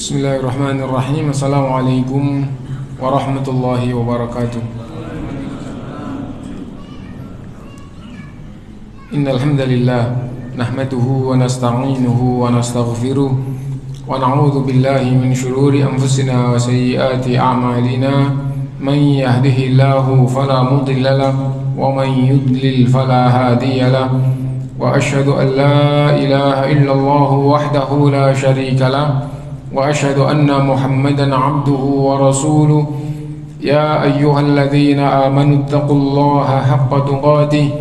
Bismillahirrahmanirrahim. Assalamualaikum warahmatullahi wabarakatuh. Innal hamdalillah nahmaduhu wa nasta'inuhu wa nastaghfiruh wa na'udzu billahi min shururi anfusina wa sayyiati a'malina. Man yahdihillahu fala mudilla lahu wa man yudlil fala hadiya lahu. Wa asyhadu an la ilaha illallah wahdahu la syarika lahu wa asyhadu anna Muhammadan abduhu wa rasuluh. Ya ayyuhalladzina amanu taqullaha haqqa tuqatih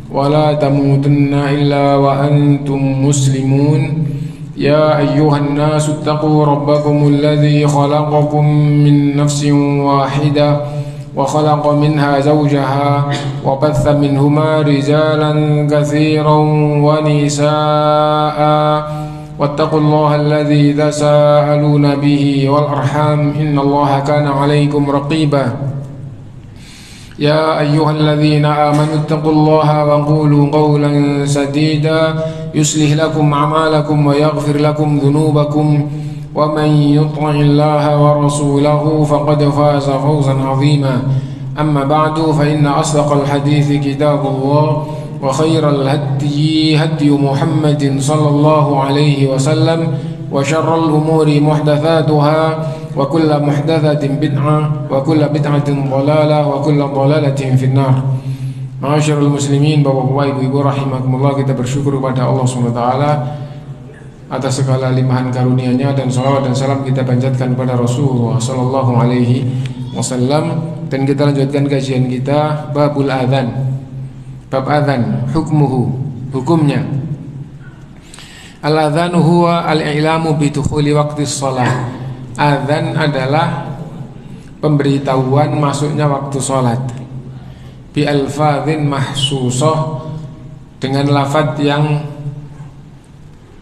wa la tamutunna illa wa antum muslimun. Ya ayyuhan nasu taqu rabbakumul ladzi khalaqakum min nafsin wahidah wa khalaqa minha zawjaha wa batha minhuma rijalan katsiran wa nisaa'a. واتقوا الله الذي تساءلون به والأرحام إن الله كان عليكم رقيبا. يا أيها الذين آمنوا اتقوا الله وقولوا قولا سديدا يصلح لكم أعمالكم ويغفر لكم ذنوبكم ومن يطع الله ورسوله فقد فاز فوزا عظيما. أما بعد فإن أصدق الحديث كتاب الله وخير الهدي هدي محمد صلى الله عليه وسلم وشر الأمور محدثاتها وكل محدثة بدعة وكل بدعة ضلالة وكل ضلالة في النار. Ma'asyiral muslimin, bapak-bapak, ibu-ibu rahimakumullah, kita bersyukur kepada Allah SWT atas segala limpahan karunia-Nya, dan salawat dan salam kita panjatkan kepada Rasulullah sallallahu alaihi wasallam. Dan kita lanjutkan kajian kita babul adzan. Bab adzan, hukmuhu, hukumnya. Al-adzanu huwa al-i'lamu bi dukhuli waqtis shalah. Adzan adalah pemberitahuan masuknya waktu salat. Bi alfadzin mahsusah, dengan lafaz yang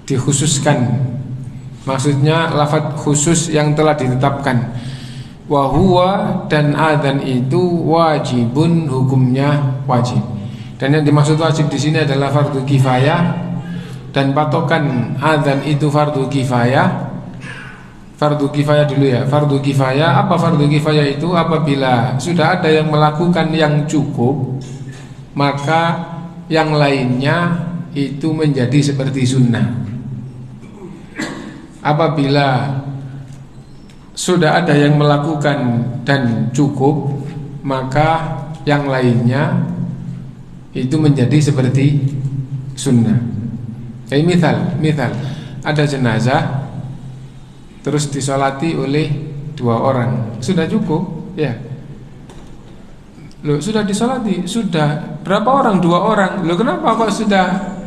dikhususkan. Maksudnya lafaz khusus yang telah ditetapkan. Wa huwa, dan adzan itu wajibun, hukumnya wajib. Dan yang dimaksud wajib di sini adalah fardu kifayah, dan patokan adzan itu fardu kifayah. Fardu kifayah dulu ya. Fardu kifayah, apa fardu kifayah itu? Apabila sudah ada yang melakukan yang cukup, maka yang lainnya itu menjadi seperti sunnah. Apabila sudah ada yang melakukan dan cukup, maka yang lainnya itu menjadi seperti sunnah. Kayak misal ada jenazah terus disolati oleh 2 orang, sudah cukup ya. Loh, sudah disolati, sudah berapa orang? 2 orang. Loh, kenapa kok sudah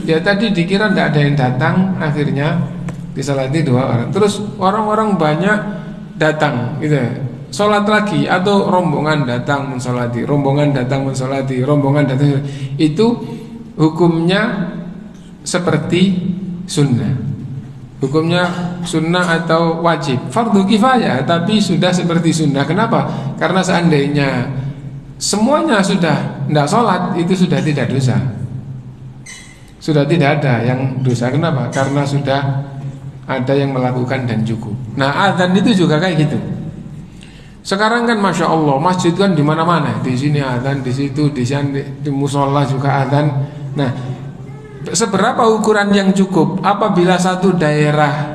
ya tadi dikira tidak ada yang datang, akhirnya disolati 2 orang. Terus orang-orang banyak datang gitu, sholat lagi, atau rombongan datang mensolati, rombongan datang mensolati, rombongan datang, itu hukumnya seperti sunnah. Hukumnya sunnah atau wajib, fardu kifayah, tapi sudah seperti sunnah. Kenapa? Karena seandainya semuanya sudah tidak sholat, itu sudah tidak dosa, sudah tidak ada yang dosa. Kenapa? Karena sudah ada yang melakukan dan cukup. Nah, adzan itu juga kayak gitu. Sekarang kan masya Allah, masjid kan di mana-mana. Di sini adzan, di situ, di sana, di musola juga adzan. Nah, seberapa ukuran yang cukup? Apabila satu daerah,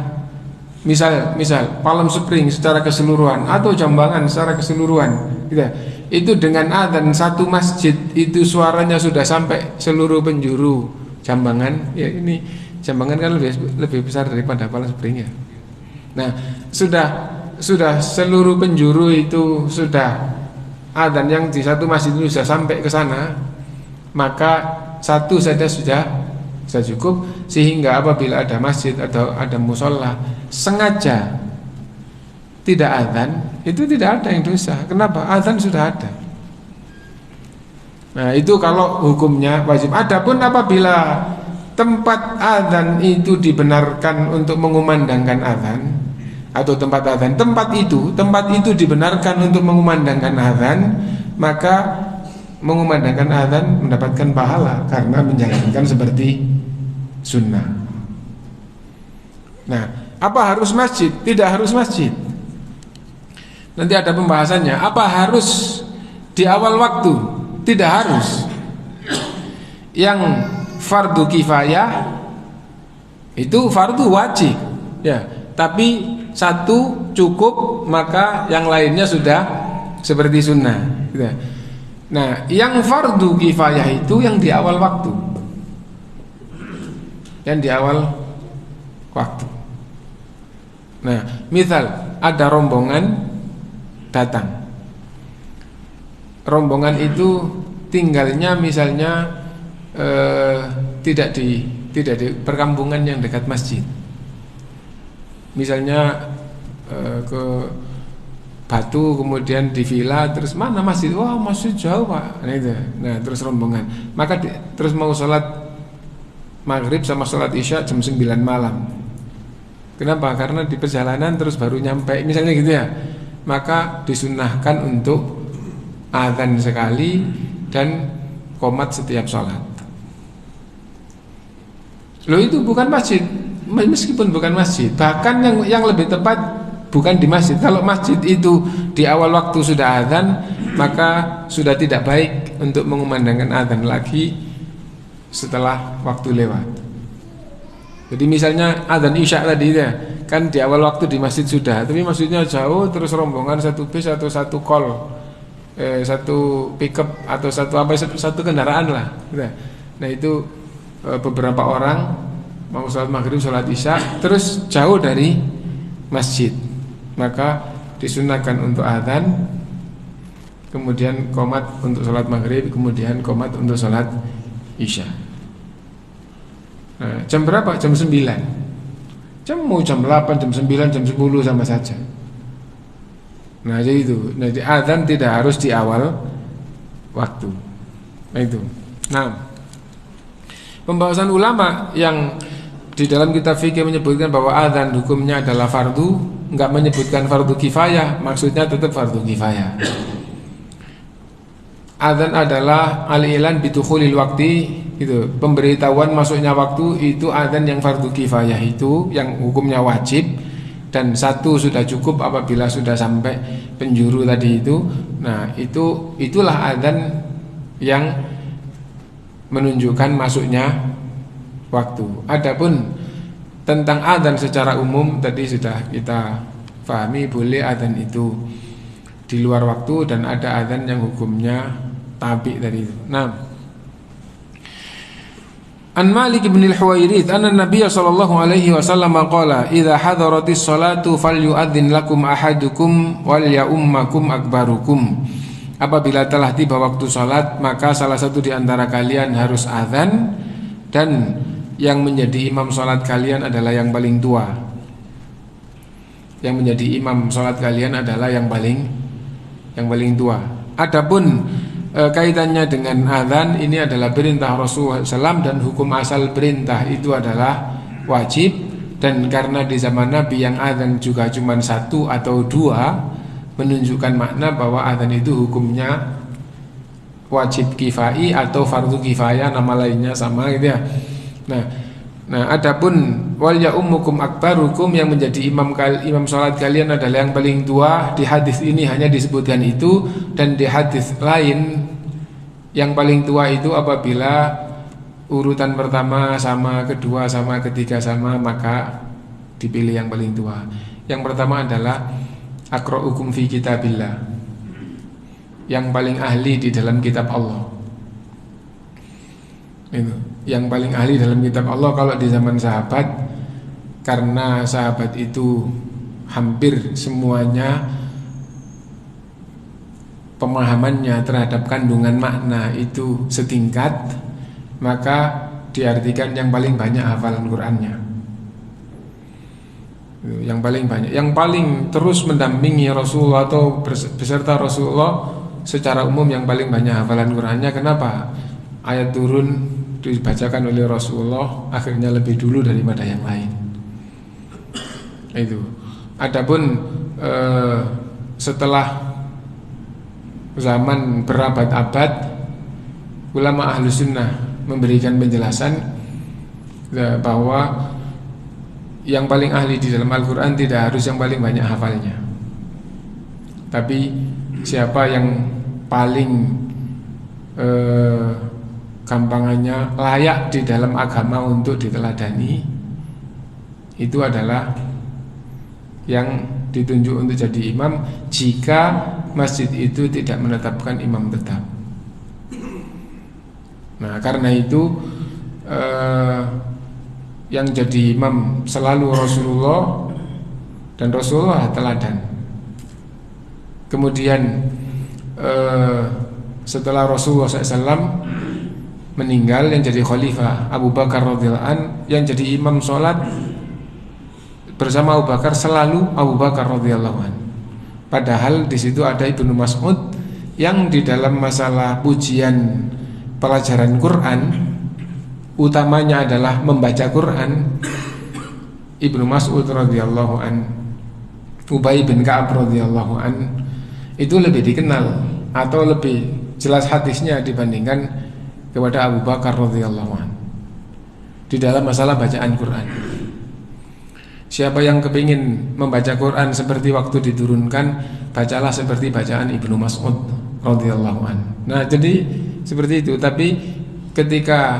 misal Palem Spring secara keseluruhan atau Jambangan secara keseluruhan, gitu, itu dengan adzan satu masjid itu suaranya sudah sampai seluruh penjuru Jambangan. Ya, ini Jambangan kan lebih besar daripada Palem Spring ya. Nah, sudah seluruh penjuru itu sudah adzan yang di satu masjid itu sudah sampai ke sana, maka satu saja sudah cukup. Sehingga apabila ada masjid atau ada musola sengaja tidak adzan, itu tidak ada yang dosa. Kenapa? Adzan sudah ada. Nah, itu kalau hukumnya wajib. Adapun apabila tempat adzan itu dibenarkan untuk mengumandangkan adzan, atau tempat itu dibenarkan untuk mengumandangkan adzan, maka mengumandangkan adzan mendapatkan pahala karena menjalankan seperti sunnah. Nah, Apa harus masjid? Tidak harus masjid. Nanti ada pembahasannya. Apa harus di awal waktu? Tidak harus. Yang fardu kifayah itu fardu wajib, ya. Tapi satu cukup, maka yang lainnya sudah seperti sunnah. Gitu. Nah, yang fardu kifayah itu yang di awal waktu. Yang di awal waktu. Nah, misal ada rombongan datang. Rombongan itu tinggalnya misalnya tidak di perkampungan yang dekat masjid. Misalnya ke Batu, kemudian di villa, terus mana masjid? Wah, masjid jauh, Pak. Nah, terus rombongan. Maka terus mau sholat maghrib sama sholat isya jam 9 malam. Kenapa? Karena di perjalanan terus baru nyampe, misalnya gitu ya. Maka disunnahkan untuk azan sekali dan qomat setiap sholat. Loh, itu bukan masjid. Meskipun bukan masjid, bahkan yang lebih tepat bukan di masjid. Kalau masjid itu di awal waktu sudah azan, maka sudah tidak baik untuk mengumandangkan azan lagi setelah waktu lewat. Jadi misalnya azan isya tadi ya, kan di awal waktu di masjid sudah, tapi masjidnya jauh, terus rombongan satu bis atau satu kol, satu pickup atau satu kendaraan lah. Nah itu beberapa orang mau sholat maghrib, sholat isya, terus jauh dari masjid, maka disunahkan untuk azan, kemudian qomat untuk sholat maghrib, kemudian qomat untuk sholat isya. Nah, jam berapa? Jam 9. Mau jam 8, jam 9, jam 10 sama saja. Nah, jadi itu. Jadi azan tidak harus di awal waktu. Nah, itu. Nah, pembahasan ulama yang di dalam kitab fikih menyebutkan bahwa azan hukumnya adalah fardu, enggak menyebutkan fardu kifayah, maksudnya tetap fardu kifayah. Azan adalah al-ilan bidukhulil waqti, gitu. Pemberitahuan masuknya waktu itu azan yang fardu kifayah, itu yang hukumnya wajib, dan satu sudah cukup apabila sudah sampai penjuru tadi itu. Nah, itulah azan yang menunjukkan masuknya waktu. Adapun tentang azan secara umum tadi sudah kita pahami, boleh azan itu di luar waktu dan ada azan yang hukumnya tabi dari itu. Nah, An Malik bin al-Huwairits anna Nabiy sallallahu alaihi wasallam qala idza hadaratis salatu falyu'adzin lakum ahadukum wal ya'ummakum akbarukum. Apabila telah tiba waktu salat, maka salah satu di antara kalian harus azan, dan yang menjadi imam salat kalian adalah yang paling tua. Yang menjadi imam salat kalian adalah yang paling tua. Adapun kaitannya dengan azan, ini adalah perintah Rasulullah SAW, dan hukum asal perintah itu adalah wajib. Dan karena di zaman Nabi yang azan juga cuma satu atau dua, menunjukkan makna bahwa azan itu hukumnya wajib kifai atau fardu kifayah, nama lainnya sama gitu ya. Nah, adapun wal ya ummukum akbarukum, yang menjadi imam salat kalian adalah yang paling tua. Di hadis ini hanya disebutkan itu, dan di hadis lain yang paling tua itu apabila urutan pertama sama, kedua sama, ketiga sama, maka dipilih yang paling tua. Yang pertama adalah aqra'ukum fi kitabillah, yang paling ahli di dalam kitab Allah. Itu yang paling ahli dalam kitab Allah kalau di zaman sahabat, karena sahabat itu hampir semuanya pemahamannya terhadap kandungan makna itu setingkat, maka diartikan yang paling banyak hafalan Qur'annya. Yang paling banyak, yang paling terus mendampingi Rasulullah atau beserta Rasulullah secara umum, yang paling banyak hafalan Qur'annya. Kenapa? Ayat turun dibacakan oleh Rasulullah akhirnya lebih dulu daripada yang lain. Itu. Adapun setelah zaman berabad-abad, ulama Ahlus Sunnah memberikan penjelasan bahwa yang paling ahli di dalam Al-Quran tidak harus yang paling banyak hafalnya, tapi siapa yang paling gampangannya layak di dalam agama untuk diteladani, itu adalah yang ditunjuk untuk jadi imam jika masjid itu tidak menetapkan imam tetap. Nah, karena itu yang jadi imam selalu Rasulullah, dan Rasulullah teladan. Kemudian setelah Rasulullah SAW meninggal, yang jadi khalifah Abu Bakar radhiyallahu an, yang jadi imam sholat bersama Abu Bakar selalu Abu Bakar radhiyallahu an. Padahal di situ ada Ibnu Mas'ud yang di dalam masalah pujian pelajaran Quran utamanya adalah membaca Quran. Ibnu Mas'ud radhiyallahu an, Ubay bin Ka'ab radhiyallahu an itu lebih dikenal atau lebih jelas hadisnya dibandingkan kepada Abu Bakar radhiyallahu an di dalam masalah bacaan Quran. Siapa yang kepingin membaca Quran seperti waktu diturunkan, bacalah seperti bacaan Ibnu Mas'ud radhiyallahu an. Nah, jadi seperti itu. Tapi ketika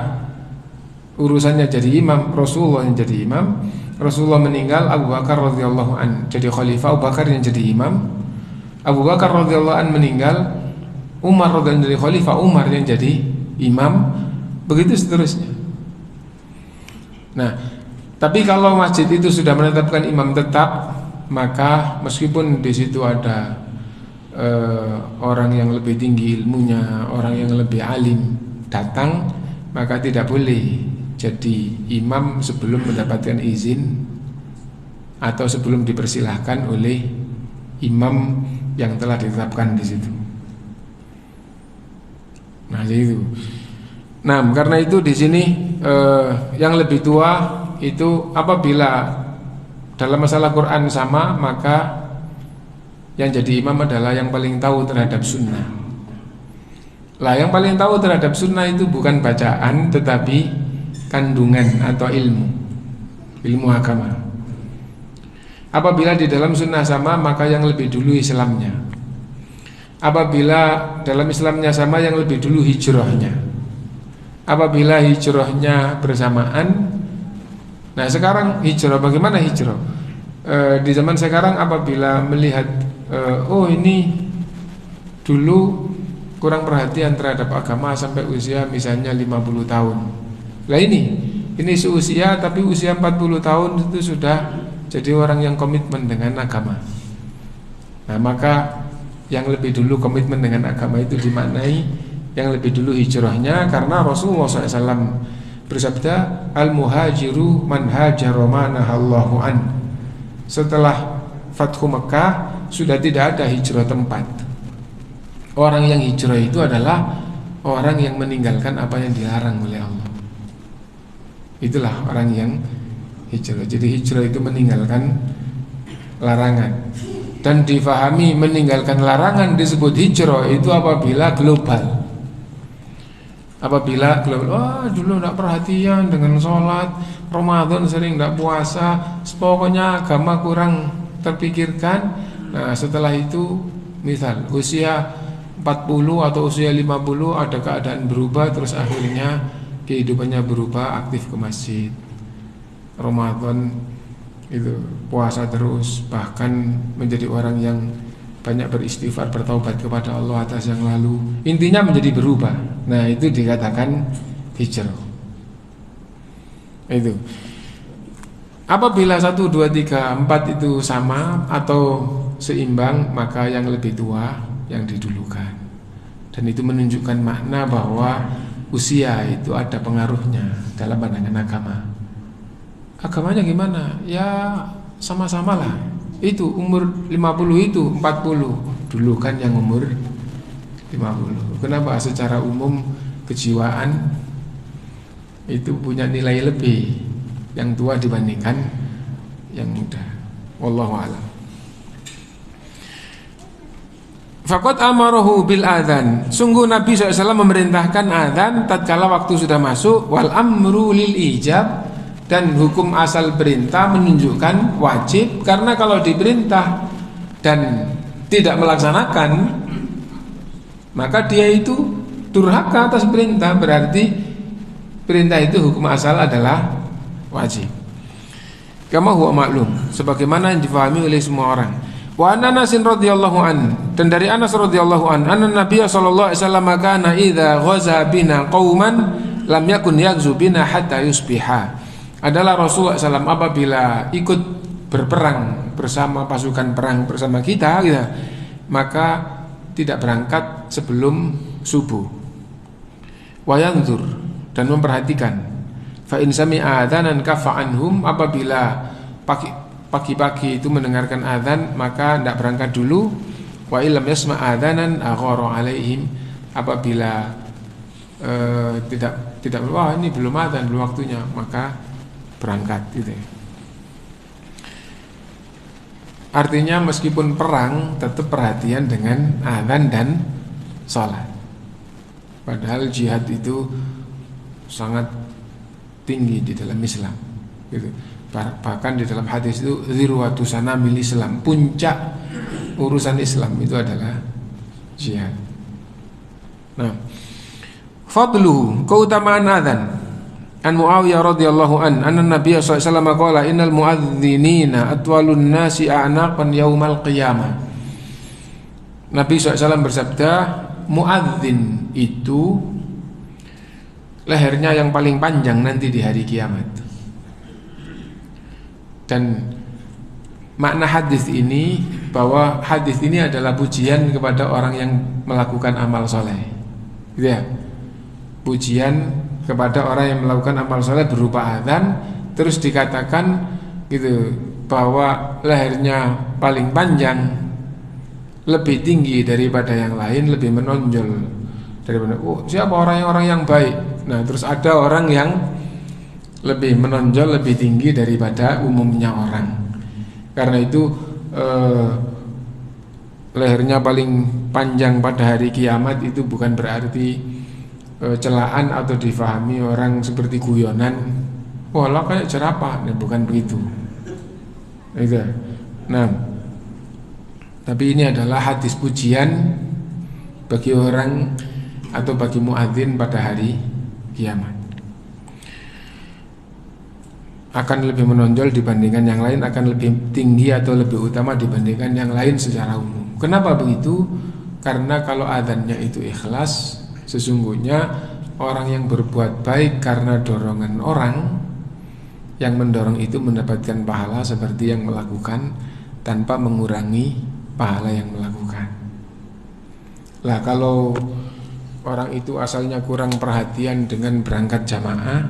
urusannya jadi imam, Rasulullah yang jadi imam, Rasulullah meninggal, Abu Bakar radhiyallahu an jadi khalifah, Abu Bakar yang jadi imam. Abu Bakar radhiyallahu an meninggal, Umar radhiyallahu an jadi khalifah, Umar yang jadi imam, begitu seterusnya. Nah, tapi kalau masjid itu sudah menetapkan imam tetap, maka meskipun di situ ada orang yang lebih tinggi ilmunya, orang yang lebih alim datang, maka tidak boleh jadi imam sebelum mendapatkan izin atau sebelum dipersilahkan oleh imam yang telah ditetapkan di situ. Nah, itu. Nah, karena itu di sini yang lebih tua itu apabila dalam masalah Quran sama, maka yang jadi imam adalah yang paling tahu terhadap sunnah. Lah, yang paling tahu terhadap sunnah itu bukan bacaan, tetapi kandungan atau ilmu agama. Apabila di dalam sunnah sama, maka yang lebih dulu Islamnya. Apabila dalam Islamnya sama, yang lebih dulu hijrahnya. Apabila hijrahnya bersamaan. Nah, sekarang hijrah, bagaimana hijrah? Di zaman sekarang apabila melihat oh ini dulu kurang perhatian terhadap agama sampai usia misalnya 50 tahun. Lah ini seusia, tapi usia 40 tahun itu sudah jadi orang yang komitmen dengan agama. Nah, maka yang lebih dulu komitmen dengan agama itu dimaknai yang lebih dulu hijrahnya, karena Rasulullah SAW bersabda, al-muhajiru man hajara ma nahallahu an. Setelah Fathu Mekah sudah tidak ada hijrah tempat. Orang yang hijrah itu adalah orang yang meninggalkan apa yang dilarang oleh Allah. Itulah orang yang hijrah. Jadi hijrah itu meninggalkan larangan. Dan difahami meninggalkan larangan disebut hijrah itu apabila global. Apabila global, dulu tidak perhatian dengan sholat, Ramadan sering tidak puasa, pokoknya agama kurang terpikirkan. Nah, setelah itu misal usia 40 atau usia 50 ada keadaan berubah, terus akhirnya kehidupannya berubah, aktif ke masjid, Ramadan itu puasa terus, bahkan menjadi orang yang banyak beristighfar, bertaubat kepada Allah atas yang lalu. Intinya menjadi berubah. Nah, itu dikatakan hijrah. Itu. Apabila 1, 2, 3, 4 itu sama atau seimbang, maka yang lebih tua yang didulukan. Dan itu menunjukkan makna bahwa usia itu ada pengaruhnya dalam pandangan agama. Agamanya gimana? Ya sama-sama lah. Itu umur 50 itu 40. Dulu kan yang umur 50. Kenapa? Secara umum kejiwaan itu punya nilai lebih yang tua dibandingkan yang muda. Wallahu a'lam. Faqad amarahu bil adzan. Sungguh Nabi SAW memerintahkan adzan tatkala waktu sudah masuk. Wal amru lil ijab, Dan hukum asal perintah menunjukkan wajib, karena kalau diperintah dan tidak melaksanakan, maka dia itu durhaka atas perintah. Berarti perintah itu hukum asal adalah wajib. Kama huwa maklum, sebagaimana yang difahami oleh semua orang. Wa anna Anas radhiyallahu an, dan dari Anas radhiyallahu an, anna Nabiy sallallahu alaihi wasallam kana idza ghaza bina qauman lam yakun yaghzu bina hatta yusbiha. Adalah Rasulullah SAW apabila ikut berperang bersama pasukan perang bersama kita, gitu, maka tidak berangkat sebelum subuh. Wa yanzur, dan memperhatikan. Fa in sami'a adzanan kafa anhum, apabila pagi-pagi itu mendengarkan azan maka tidak berangkat dulu. Wa illam yasma' adzanan aghara alaihim, apabila tidak wah ini belum azan, belum waktunya, maka berangkat gitu ya. Artinya meskipun perang tetap perhatian dengan azan dan sholat. Padahal jihad itu sangat tinggi di dalam Islam gitu. Bahkan di dalam hadis itu zirwatu sanamil Islam, puncak urusan Islam itu adalah jihad. Nah, fadluhu, keutamaan azan. An Muawiyah radhiyallahu an, anna Nabiy sallallahu alaihi wasallam qala innal muadzdhinina atwalun nasi a'naqan yaumal qiyamah. Nabi SAW bersabda, muadzin itu lehernya yang paling panjang nanti di hari kiamat. Dan makna hadis ini, bahwa hadis ini adalah pujian kepada orang yang melakukan amal soleh, gitu ya. Pujian kepada orang yang melakukan amal soleh berupa azan, terus dikatakan gitu bahwa lehernya paling panjang, lebih tinggi daripada yang lain, lebih menonjol daripada siapa orang yang baik. Nah, terus ada orang yang lebih menonjol, lebih tinggi daripada umumnya orang. Karena itu lehernya paling panjang pada hari kiamat itu bukan berarti celaan atau difahami orang seperti guyonan. Walah kayak jerapah, nah, bukan begitu. Nah, tapi ini adalah hadis pujian bagi orang atau bagi muadzin pada hari kiamat. Akan lebih menonjol dibandingkan yang lain, akan lebih tinggi atau lebih utama dibandingkan yang lain secara umum. Kenapa begitu? Karena kalau adzannya itu ikhlas, sesungguhnya orang yang berbuat baik karena dorongan orang, yang mendorong itu mendapatkan pahala seperti yang melakukan tanpa mengurangi pahala yang melakukan. Lah kalau orang itu asalnya kurang perhatian dengan berangkat jamaah,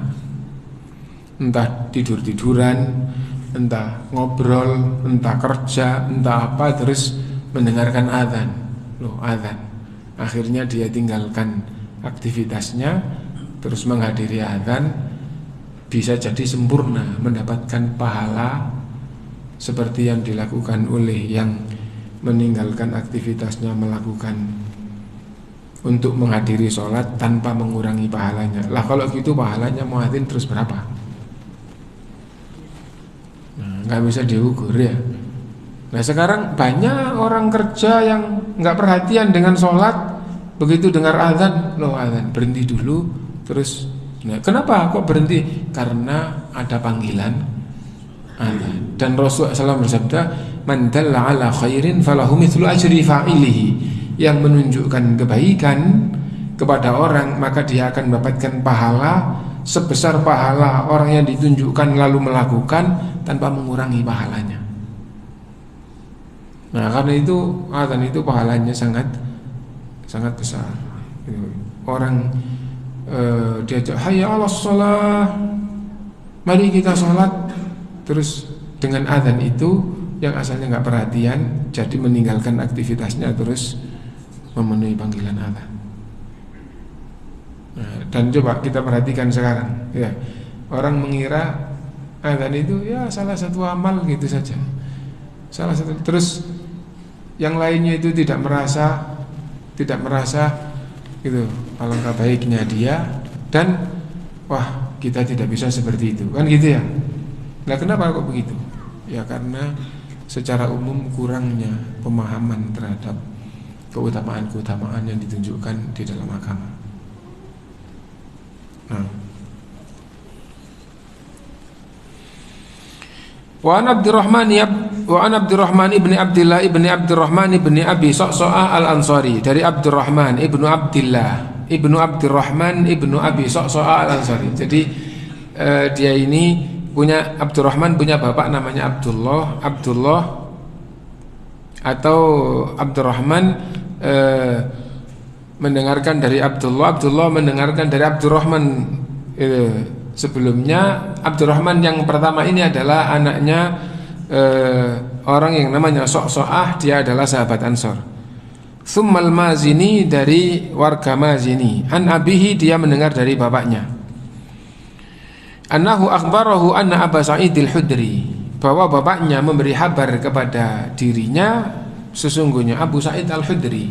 entah tidur-tiduran, entah ngobrol, entah kerja, entah apa, terus mendengarkan azan. Azan. Akhirnya dia tinggalkan aktivitasnya, terus menghadiri azan, bisa jadi sempurna mendapatkan pahala seperti yang dilakukan oleh yang meninggalkan aktivitasnya melakukan untuk menghadiri sholat tanpa mengurangi pahalanya. Lah kalau gitu pahalanya muadzin terus berapa? Nah, nggak bisa diukur ya. Nah sekarang banyak orang kerja yang nggak perhatian dengan sholat, begitu dengar azan, azan berhenti dulu, terus. Nah, kenapa kok berhenti? Karena ada panggilan azan. Dan Rasulullah SAW bersabda, man dalla ala khairin falahu mithlu ajri fa'ilihi. Yang menunjukkan kebaikan kepada orang, maka dia akan mendapatkan pahala sebesar pahala orang yang ditunjukkan lalu melakukan tanpa mengurangi pahalanya. Nah, karena itu azan itu pahalanya sangat besar. Orang diajak hayya 'alas shalah, mari kita sholat, terus dengan azan itu yang asalnya nggak perhatian, jadi meninggalkan aktivitasnya terus memenuhi panggilan azan. Nah, dan coba kita perhatikan sekarang, ya, orang mengira azan itu ya salah satu amal gitu saja, salah satu, terus yang lainnya itu tidak merasa gitu alangkah baiknya dia, dan wah kita tidak bisa seperti itu, kan gitu ya. Nah, kenapa kok begitu? Ya karena secara umum kurangnya pemahaman terhadap keutamaan-keutamaan yang ditunjukkan di dalam agama. Nah, Wa an Abdurrahman ibni Abdillah ibni Abdurrahman ibni Abi Sa'sa'ah al-Ansari, dari Abdurrahman ibnu Abdillah ibnu Abdurrahman ibnu Abi Sa'sa'ah al-Ansari. Jadi dia ini punya, Abdurrahman punya bapak namanya Abdullah atau Abdurrahman mendengarkan dari Abdullah mendengarkan dari Abdurrahman. Sebelumnya Abdurrahman yang pertama ini adalah anaknya orang yang namanya Sa'sa'ah, dia adalah sahabat Ansor. Tsummal Mazini, dari warga Mazini. An abihi, dia mendengar dari bapaknya. Annahu akhbarahu anna Aba Sa'id al-Khudri, bahwa bapaknya memberi kabar kepada dirinya, sesungguhnya Abu Sa'id al-Khudri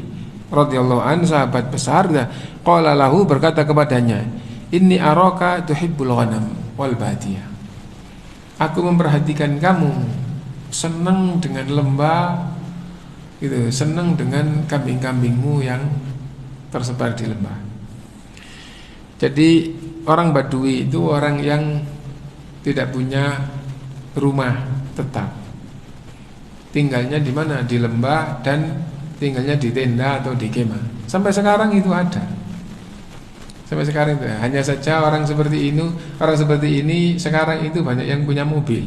radhiyallahu anhu, sahabat besar, qala lahu, berkata kepadanya, inni araka tuhibbul ghanam wal badiyah, aku memperhatikan kamu senang dengan lembah gitu, senang dengan kambing-kambingmu yang tersebar di lembah. Jadi orang Badui itu orang yang tidak punya rumah tetap, tinggalnya di mana? Di lembah, dan tinggalnya di tenda atau di kemah. Sampai sekarang itu ada. Sampai sekarang itu, hanya saja orang seperti ini sekarang itu banyak yang punya mobil,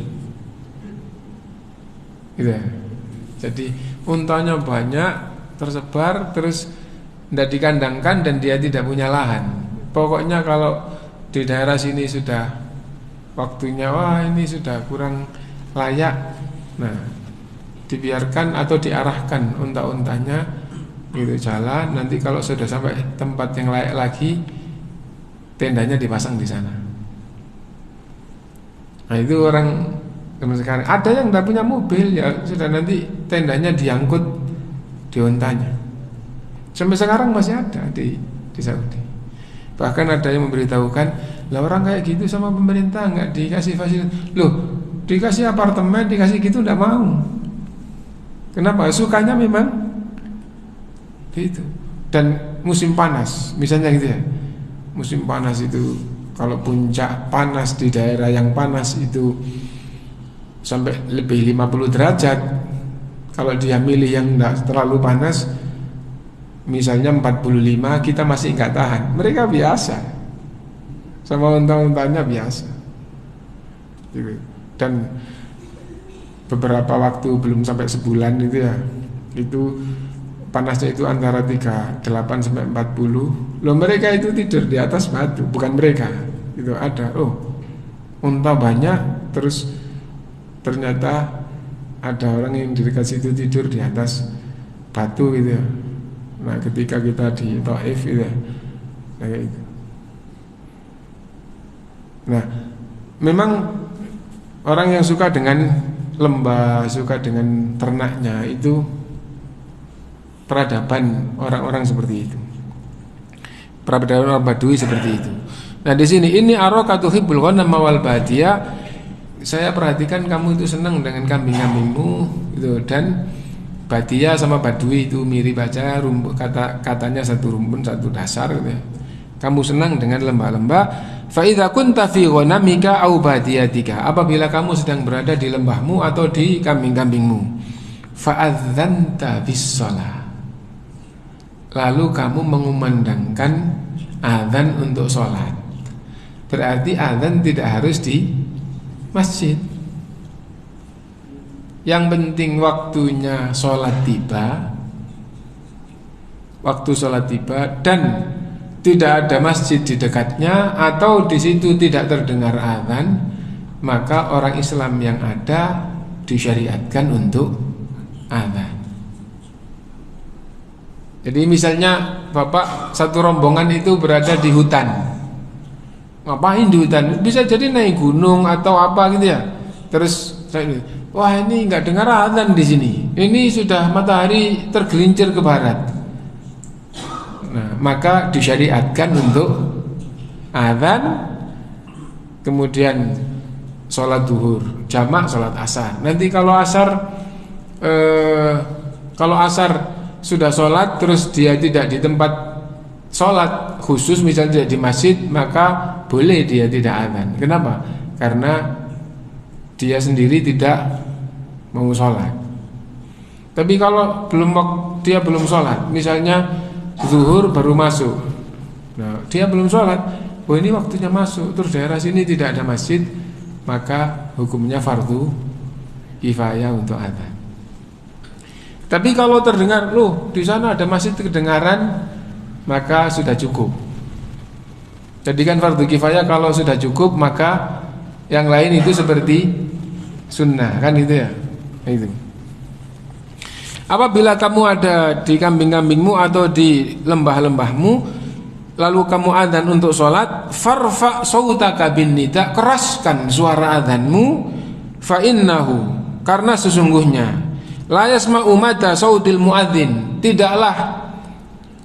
gitu ya. Jadi untanya banyak tersebar, terus tidak dikandangkan, dan dia tidak punya lahan. Pokoknya kalau di daerah sini sudah waktunya, wah ini sudah kurang layak, nah dibiarkan atau diarahkan unta-untanya gitu jalan. Nanti kalau sudah sampai tempat yang layak lagi, tendanya dipasang di sana. Nah itu orang zaman sekarang. Ada yang tidak punya mobil, ya sudah, nanti tendanya diangkut di untanya. Sampai sekarang masih ada di Saudi. Bahkan ada yang memberitahukan, lah orang kayak gitu sama pemerintah nggak dikasih fasilitas. Loh, dikasih apartemen, dikasih gitu tidak mau. Kenapa? Sukanya memang gitu. Dan musim panas, misalnya gitu ya. Musim panas itu, kalau puncak panas di daerah yang panas itu sampai lebih 50 derajat. Kalau dia milih yang tidak terlalu panas, misalnya 45, kita masih nggak tahan. Mereka biasa, sama unta-untanya biasa. Dan beberapa waktu belum sampai sebulan itu ya, itu panasnya itu antara 38 sampai 40. Loh, mereka itu tidur di atas batu, bukan mereka. Itu ada, unta banyak, terus ternyata ada orang yang di dekat situ tidur di atas batu gitu ya. Nah, ketika kita di Taif gitu ya, kayak gitu. Nah, memang orang yang suka dengan lembah, suka dengan ternaknya, itu peradaban orang-orang seperti itu, peradaban orang Badui seperti itu. Nah di sini, ini araka tuhibbul ghanam wal badiyah, saya perhatikan kamu itu senang dengan kambing-kambingmu gitu. Dan badiyah sama Badui itu mirip aja, katanya satu rumpun, satu dasar gitu ya. Kamu senang dengan lembah-lembah. Fa idza kunta fi ghanamika aw badiyatika, apabila kamu sedang berada di lembahmu atau di kambing-kambingmu, fa adzanta bis shalah, lalu kamu mengumandangkan azan untuk sholat. Berarti azan tidak harus di masjid. Yang penting waktunya sholat tiba, waktu sholat tiba, dan tidak ada masjid di dekatnya, atau di situ tidak terdengar azan, maka orang Islam yang ada disyariatkan untuk azan. Jadi misalnya bapak satu rombongan itu berada di hutan, ngapain di hutan? Bisa jadi naik gunung atau apa gitu ya. Terus saya, wah ini nggak dengar azan di sini. Ini sudah matahari tergelincir ke barat. Nah, maka disyariatkan untuk azan kemudian sholat duhur, jamak sholat asar. Nanti kalau asar sudah sholat terus dia tidak di tempat sholat khusus, misalnya tidak di masjid, maka boleh dia tidak adzan. Kenapa? Karena dia sendiri tidak mau sholat. Tapi kalau dia belum sholat, misalnya zuhur baru masuk, nah dia belum sholat, oh ini waktunya masuk, terus daerah sini tidak ada masjid, maka hukumnya fardu kifayah untuk adzan. Tapi kalau terdengar, loh di sana ada masjid kedengaran, maka sudah cukup. Jadikan fardu kifayah kalau sudah cukup, maka yang lain itu seperti sunnah, kan itu ya. Itu. Apabila kamu ada di kambing-kambingmu atau di lembah-lembahmu, lalu kamu adzan untuk sholat, farfa sautaka bin nida, keraskan suara adzanmu, fa innahu, karena sesungguhnya la yasma'u mada sautil muadzin, tidaklah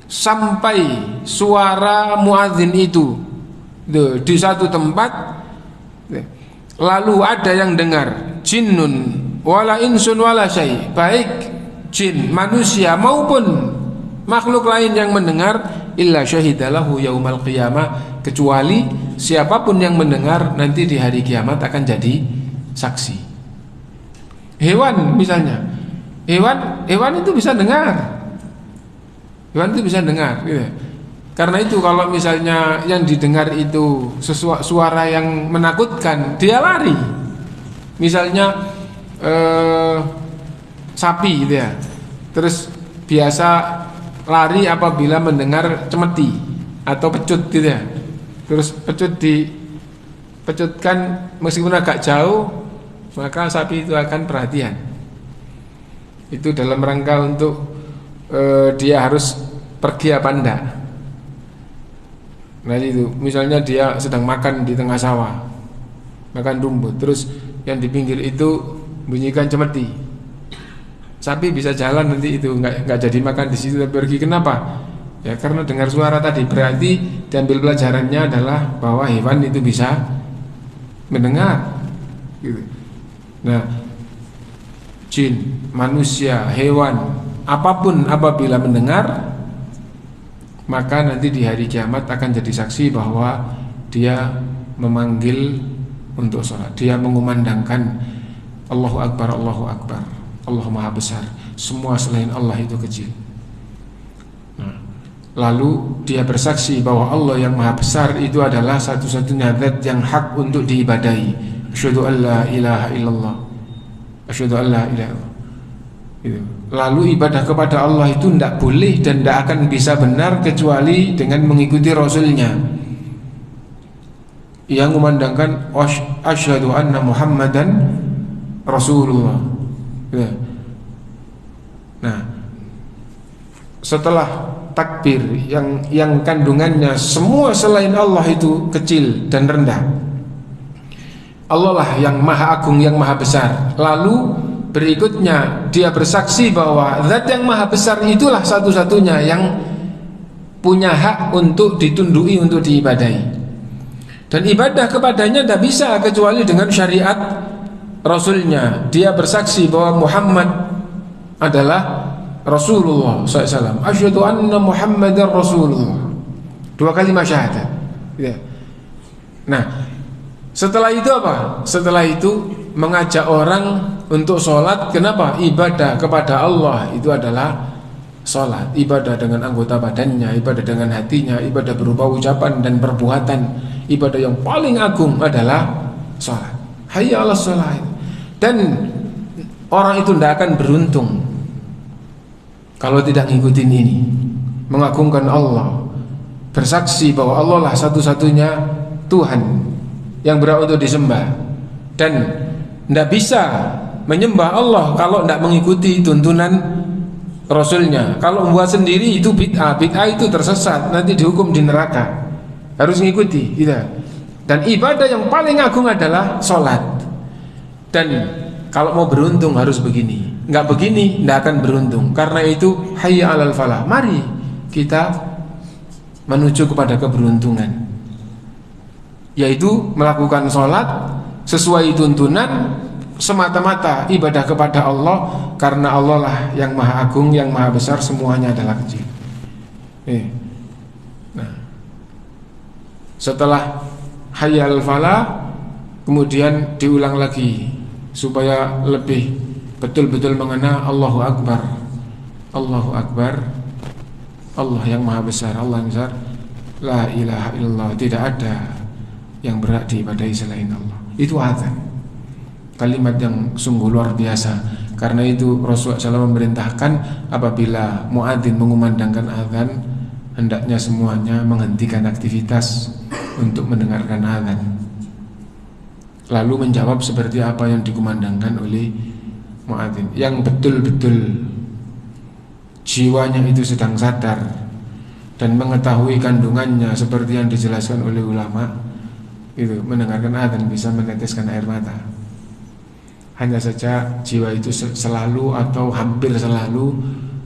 sampai suara muadzin itu di satu tempat lalu ada yang dengar, jinnun wala insun wala syai, baik jin, manusia maupun makhluk lain yang mendengar, illa syahidalahu yaumal qiyamah, kecuali siapapun yang mendengar nanti di hari kiamat akan jadi saksi. Hewan misalnya, hewan itu bisa dengar, hewan itu bisa dengar gitu. Karena itu kalau misalnya yang didengar itu suara yang menakutkan, dia lari. Misalnya sapi gitu ya, terus biasa lari apabila mendengar cemeti atau pecut gitu ya, terus pecut dipecutkan meskipun agak jauh, maka sapi itu akan perhatian. Itu dalam rangka untuk dia harus pergi apa enggak. Nah itu misalnya dia sedang makan di tengah sawah, makan rumput, terus yang di pinggir itu bunyikan cemeti, sapi bisa jalan nanti itu nggak jadi makan di situ tapi pergi. Kenapa? Ya karena dengar suara tadi. Berarti diambil pelajarannya adalah bahwa hewan itu bisa mendengar gitu. Nah jin, manusia, hewan, apapun apabila mendengar, maka nanti di hari kiamat akan jadi saksi bahwa dia memanggil untuk sholat, dia mengumandangkan Allahu Akbar, Allahu Akbar, Allah Maha Besar, semua selain Allah itu kecil. Nah, lalu dia bersaksi bahwa Allah yang Maha Besar itu adalah satu-satunya zat yang hak untuk diibadahi. Asyhadu an la ilaha illallah, asyhadu an la ilaha illallah. Lalu ibadah kepada Allah itu tidak boleh dan tidak akan bisa benar kecuali dengan mengikuti Rasulnya yang memandangkan asyhadu anna Muhammadan Rasulullah. Nah, setelah takbir yang kandungannya semua selain Allah itu kecil dan rendah, Allah lah yang maha agung, yang maha besar. Lalu berikutnya dia bersaksi bahwa zat yang maha besar itulah satu-satunya yang punya hak untuk ditundui, untuk diibadahi. Dan ibadah kepadanya tidak bisa kecuali dengan syariat Rasulnya. Dia bersaksi bahwa Muhammad adalah Rasulullah SAW. Asyhadu anna Muhammadar Rasulullah. 2 kalimat syahadat. Nah, setelah itu apa? Setelah itu mengajak orang untuk sholat. Kenapa? Ibadah kepada Allah itu adalah sholat. Ibadah dengan anggota badannya, ibadah dengan hatinya, ibadah berupa ucapan dan perbuatan. Ibadah yang paling agung adalah sholat. Hayya 'alas sholat. Dan orang itu tidak akan beruntung kalau tidak ngikutin ini. Mengagungkan Allah, bersaksi bahwa Allah lah satu-satunya Tuhan yang berhak untuk disembah, dan tidak bisa menyembah Allah kalau tidak mengikuti tuntunan Rasulnya. Kalau membuat sendiri itu bid'ah. Bid'ah itu tersesat, nanti dihukum di neraka. Harus mengikuti gitu. Dan ibadah yang paling agung adalah sholat. Dan kalau mau beruntung harus begini. Nggak begini tidak akan beruntung. Karena itu hayya 'alal falah. Mari kita menuju kepada keberuntungan. yaitu melakukan sholat sesuai tuntunan semata-mata ibadah kepada Allah, karena Allah lah yang maha agung, yang maha besar, semuanya adalah kecil. Nah, setelah hayya al falah kemudian diulang lagi supaya lebih betul-betul mengenal Allahu Akbar. Allahu Akbar, Allah yang maha besar, Allah yang besar, la ilaha illallah, tidak ada yang berhak diibadahi selain Allah. Itu azan, kalimat yang sungguh luar biasa. Karena itu Rasulullah SAW memerintahkan apabila muadzin mengumandangkan azan, hendaknya semuanya menghentikan aktivitas untuk mendengarkan azan, lalu menjawab seperti apa yang dikumandangkan oleh muadzin, yang betul-betul jiwanya itu sedang sadar dan mengetahui kandungannya seperti yang dijelaskan oleh ulama. Itu mendengarkan azan bisa meneteskan air mata. Hanya saja jiwa itu selalu atau hampir selalu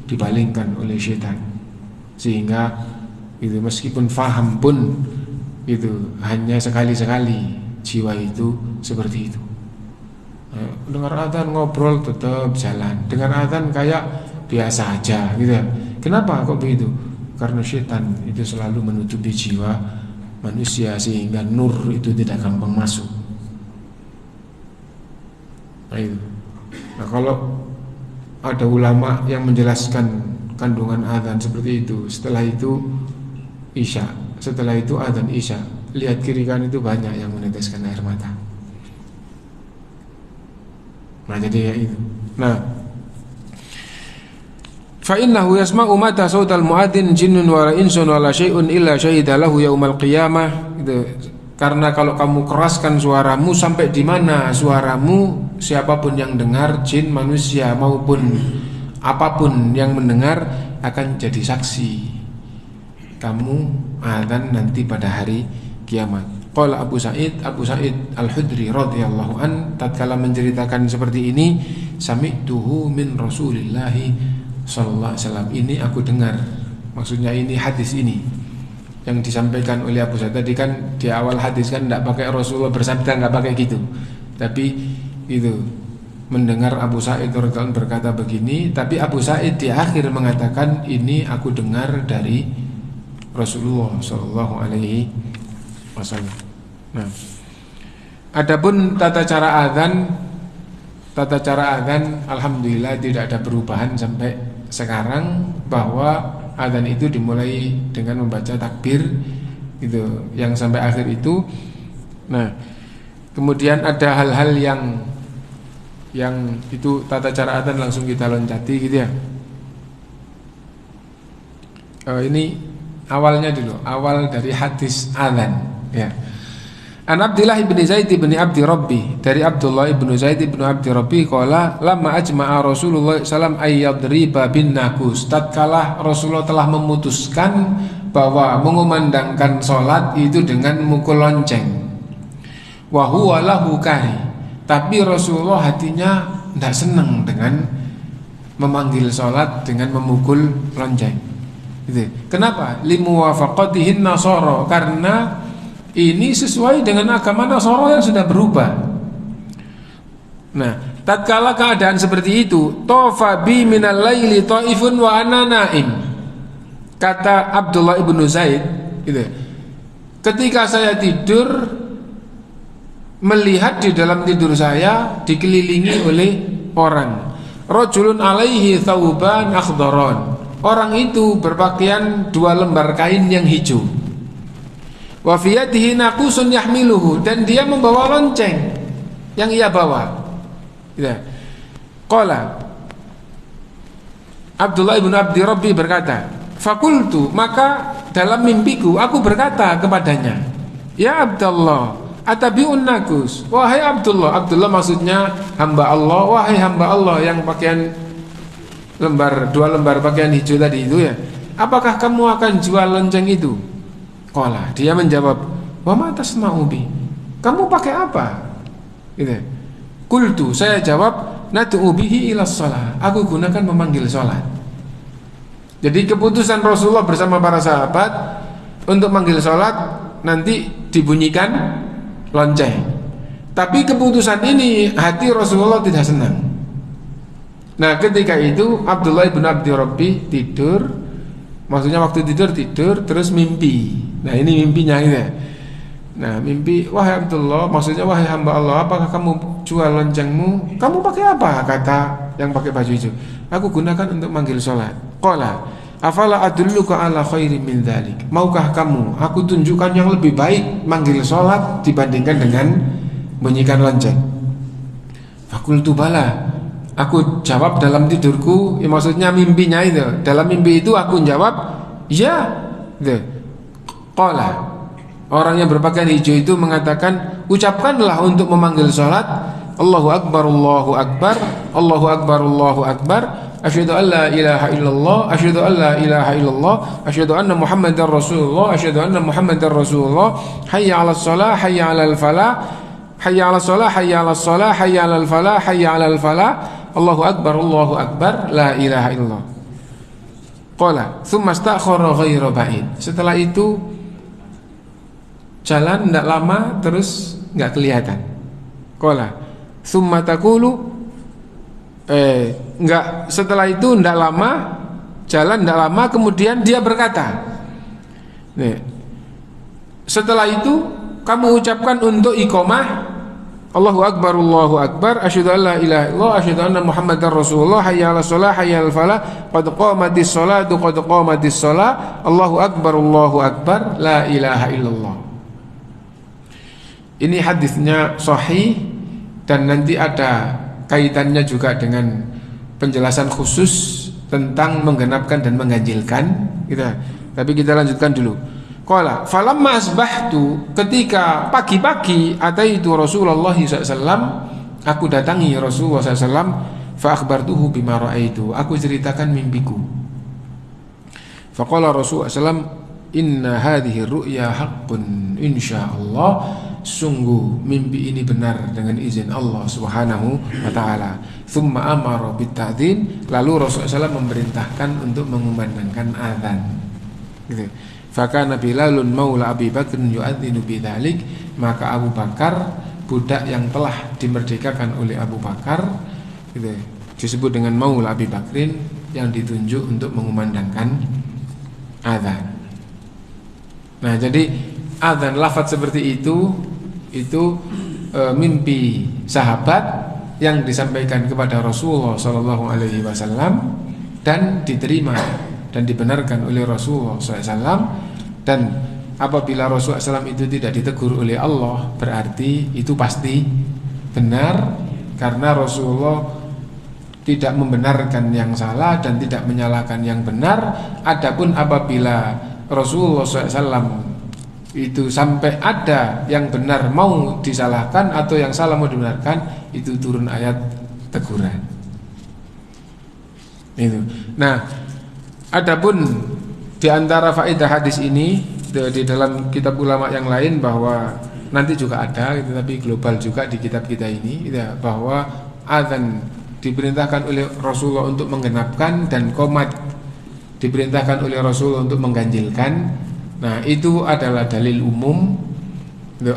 dipalingkan oleh syaitan, sehingga itu meskipun faham pun itu hanya sekali-sekali jiwa itu seperti itu. Dengar azan ngobrol tetap jalan, dengar azan kayak biasa aja gitu. Kenapa kok begitu? Karena syaitan itu selalu menutupi jiwa manusia sehingga nur itu tidak gampang masuk. Nah, kalau ada ulama yang menjelaskan kandungan azan seperti itu, setelah itu isya, setelah itu azan isya, lihat kiri kanan itu banyak yang meneteskan air mata. Nah, jadi ya itu. Nah, fa innahu yasma'u mata sautal muadzin jinnun wala insun wala syai'un illa syahida lahu yaumal qiyamah. Gitu. Karena kalau kamu keraskan suaramu sampai di mana suaramu, siapapun yang dengar, jin, manusia maupun apapun yang mendengar akan jadi saksi kamu azan nanti pada hari kiamat. Qala Abu Sa'id Al-Khudri radhiyallahu an tatkala menceritakan seperti ini, sami'tuhu min Rasulillah sallallahu alaihi wasallam, ini aku dengar, maksudnya ini hadis ini yang disampaikan oleh Abu Sa'id tadi kan di awal hadis kan tidak pakai Rasulullah bersabda, nggak pakai gitu, tapi itu mendengar Abu Sa'id radhiyallahu anhu berkata begini, tapi Abu Sa'id di akhir mengatakan ini aku dengar dari Rasulullah sallallahu alaihi wasallam. Nah, adapun tata cara azan alhamdulillah tidak ada perubahan sampai sekarang, bahwa azan itu dimulai dengan membaca takbir itu yang sampai akhir itu. Nah, kemudian ada hal-hal yang itu tata cara azan langsung kita loncati gitu ya. Ini awalnya dulu, awal dari hadis azan ya. An Abdullah bin Zaid bin Abdi Rabbi, dari Abdullah bin Zaid bin Abdi Rabbi qala lamma ajma'a Rasulullah sallam ayyadriba bin nakus, tatkala Rasulullah telah memutuskan bahwa mengumandangkan salat itu dengan mukul lonceng, wa huwa lahu kari, tapi Rasulullah hatinya tidak senang dengan memanggil salat dengan memukul lonceng. Gitu. Kenapa? Limuwafaqatihin nasara, karena ini sesuai dengan agama Nasara yang sudah berubah. Nah, tatkala keadaan seperti itu, tofa bi minal laili taifun wa ana naim, kata Abdullah ibnu Zaid gitu. Ketika saya tidur, melihat di dalam tidur saya dikelilingi oleh orang. Rajulun alaihi thawban akhdaran, orang itu berpakaian 2 lembar kain yang hijau. Wa fi yadihi naqusun yahmiluhu, dan dia membawa lonceng yang ia bawa. Ya. Qala Abdullah ibn Abdi Rabbi berkata, fakultu, maka dalam mimpiku aku berkata kepadanya, ya Abdullah, atabi'un naqus, wahai Abdullah. Abdullah maksudnya hamba Allah, wahai hamba Allah yang pakaian 2 lembar pakaian hijau tadi itu ya, apakah kamu akan jual lonceng itu? Qala, dia menjawab, wa ma tasna'u bi, kamu pakai apa? Gitu. Qultu, saya jawab, nad'u bihi ila shalah, aku gunakan memanggil salat. Jadi keputusan Rasulullah bersama para sahabat untuk manggil salat, nanti dibunyikan lonceng. Tapi keputusan ini hati Rasulullah tidak senang. Nah ketika itu Abdullah bin Abdi Rabbi tidur, maksudnya waktu tidur terus mimpi. Nah ini mimpinya ini. Nah mimpi, wahai Abdullah, maksudnya wahai hamba Allah, apakah kamu jual loncengmu? Kamu pakai apa? Kata yang pakai baju hijau, aku gunakan untuk manggil sholat. Qala afala adulluka ala khairin min dzalik. Maukah kamu aku tunjukkan yang lebih baik manggil sholat dibandingkan dengan bunyikan lonceng? Fakultu bala. Aku jawab dalam tidurku, ya maksudnya mimpinya itu. Dalam mimpi itu aku jawab, ya. Qala, orang yang berpakaian hijau itu mengatakan, ucapkanlah untuk memanggil sholat, Allahu Akbar, Allahu Akbar, Allahu Akbar, Allahu Akbar, asyhadu an la ilaha illallah, asyhadu an la ilaha illallah, asyhadu anna Muhammadar Rasulullah, asyhadu anna Muhammadar Rasulullah, hayya 'alas shalah, hayya 'alal falah, hayya 'alas shalah, hayya 'alas shalah, hayya 'alal falah, hayya 'alal falah, Allahu Akbar, Allahu Akbar, la ilaha illallah. Qala tsumma stakhara ghairu ba'id. Setelah itu jalan tidak lama terus nggak kelihatan. Qala tsumma taqulu enggak, setelah itu tidak lama, jalan tidak lama, kemudian dia berkata, nih, setelah itu kamu ucapkan untuk iqamah, Allahu Akbar, Allahu Akbar, asyhadu an la ilaha illallah, asyhadu anna Muhammadar Rasulullah, hayya 'alas shalah, hayya 'alal falah, qad qamatis sholatu, qad qamatis shalah, Allahu Akbar, Allahu Akbar, la ilaha illallah. Ini hadisnya sahih dan nanti ada kaitannya juga dengan penjelasan khusus tentang menggenapkan dan mengganjilkan gitu. Tapi kita lanjutkan dulu. Qala falamma asbahtu, ketika pagi-pagi ataitu Rasulullah SAW, aku datangi Rasulullah SAW, fa akhbartuhu bima raaitu, aku ceritakan mimpiku. Faqala Rasulullah SAW, inna hadhihi ru'ya haqqun insyaallah, sungguh mimpi ini benar dengan izin Allah Subhanahu wa taala. Tsumma amara bita'dzin, lalu Rasulullah SAW memerintahkan untuk mengumandangkan azan. Gitu. Fakana Bilalun maula Abi Bakr yu'adzinu bidzalik, maka Abu Bakar, budak yang telah dimerdekakan oleh Abu Bakar, gitu, disebut dengan maula Abi Bakrin, yang ditunjuk untuk mengumandangkan azan. Nah, jadi azan lafaz seperti itu mimpi sahabat yang disampaikan kepada Rasulullah SAW dan diterima dan dibenarkan oleh Rasulullah SAW. Dan apabila Rasulullah SAW itu tidak ditegur oleh Allah, berarti itu pasti benar, karena Rasulullah tidak membenarkan yang salah dan tidak menyalahkan yang benar. Adapun apabila Rasulullah SAW itu sampai ada yang benar mau disalahkan atau yang salah mau dibenarkan, itu turun ayat teguran. Itu. Nah, adapun di antara faedah hadis ini di dalam kitab ulama yang lain, bahwa nanti juga ada gitu, tapi global juga di kitab kita ini gitu, bahwa azan diperintahkan oleh Rasulullah untuk menggenapkan dan qomat diperintahkan oleh Rasulullah untuk mengganjilkan. Nah, itu adalah dalil umum.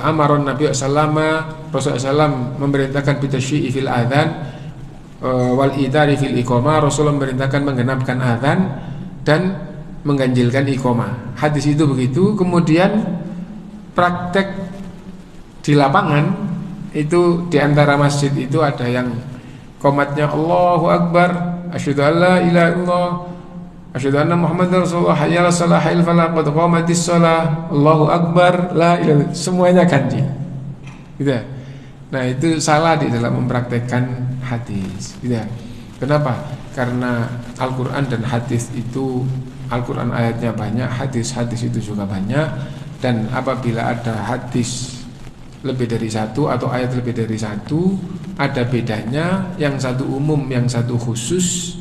Amaron Nabi Rasulullah SAW memerintahkan bitasyi'i fil adzan wal idari fil iqamah. Rasulullah memerintahkan menggenapkan azan dan mengganjilkan iqamah. Hadis itu begitu. Kemudian praktek di lapangan itu, di antara masjid itu ada yang qomatnya Allahu Akbar, asyhadu an la ilaha illallah, asyhadu anna Muhammadar Rasulullah, hayya 'alas shalah, hayya 'alal falah, qad qamatis shalah, Allahu Akbar, la ilaha, semuanya ganjil. Gitu. Nah, itu salah di dalam mempraktekkan hadis. Gitu. Kenapa? Karena Al-Qur'an dan hadis itu, Al-Quran ayatnya banyak, hadis-hadis itu juga banyak. Dan apabila ada hadis lebih dari satu atau ayat lebih dari satu, ada bedanya, yang satu umum, yang satu khusus,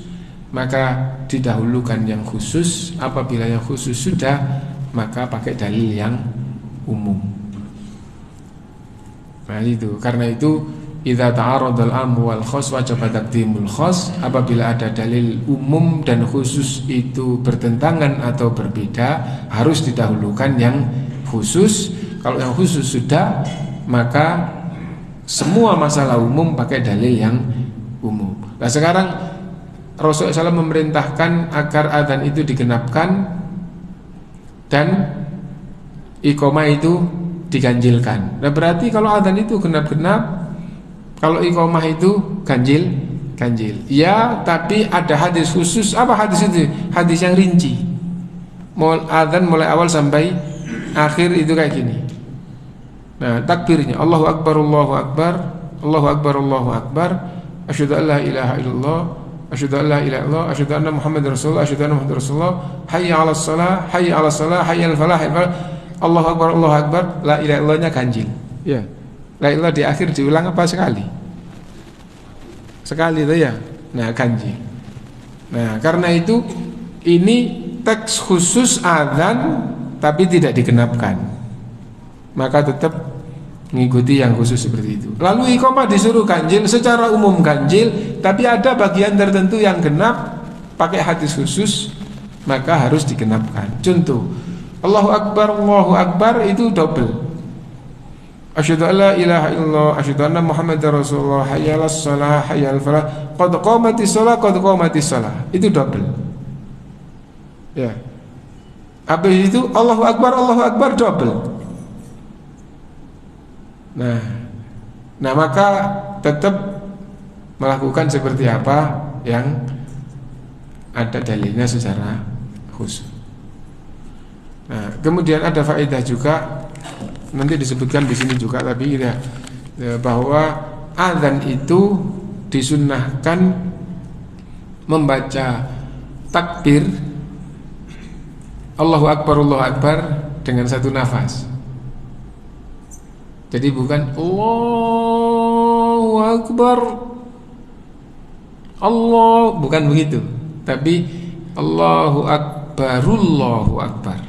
maka didahulukan yang khusus. Apabila yang khusus sudah, maka pakai dalil yang umum. Nah itu, karena itu idza ta'aradal 'am wal khas wajib taqdimul khas. Apabila ada dalil umum dan khusus itu bertentangan atau berbeda, harus didahulukan yang khusus. Kalau yang khusus sudah, maka semua masalah umum pakai dalil yang umum. Nah sekarang Rasulullah SAW memerintahkan agar adzan itu digenapkan dan iqamah itu diganjilkan. Nah berarti kalau adzan itu genap-genap, kalau iqamah itu ganjil. Ya, tapi ada hadis khusus. Apa hadis itu? Hadis yang rinci. Adzan mulai awal sampai akhir itu kayak gini. Nah, takbirnya Allahu Akbar, Allahu Akbar, Allahu Akbar, Allahu Akbar, asyhadu an la ilaha illallah, asyhadu an la ilaha illallah, asyhadu anna Muhammadar Rasulullah, asyhadu anna Muhammadar Rasulullah, hayya 'alas shalah, hayya 'alas shalah, hayya 'alal falah, Allahu Akbar, Allahu Akbar, la ilaha illallahnya ganjil. Ya. La ilaha di akhir diulang apa sekali? Sekali itu ya. Nah, ganjil. Nah, karena itu ini teks khusus adzan tapi tidak digenapkan. Maka tetap mengikuti yang khusus seperti itu. Lalu iqamah disuruh ganjil, secara umum ganjil, tapi ada bagian tertentu yang genap pakai hadis khusus, maka harus digenapkan. Contoh, Allahu Akbar itu double. Asyhadu an la ilaha illallah, asyhadu anna Muhammadar Rasulullah, hayya 'alas shalah, hayya 'alal falah, qad qamatis shalah, qad qamatis shalah. Itu double. Ya. Habis itu Allahu Akbar double. Nah maka tetap melakukan seperti apa yang ada dalilnya secara khusus. Nah, kemudian ada faedah juga, nanti disebutkan di sini juga, tapi ya, bahwa adzan itu disunnahkan membaca takbir Allahu Akbar dengan satu nafas. Jadi bukan Allahu Akbar Allah, bukan begitu, tapi Allahu Akbar.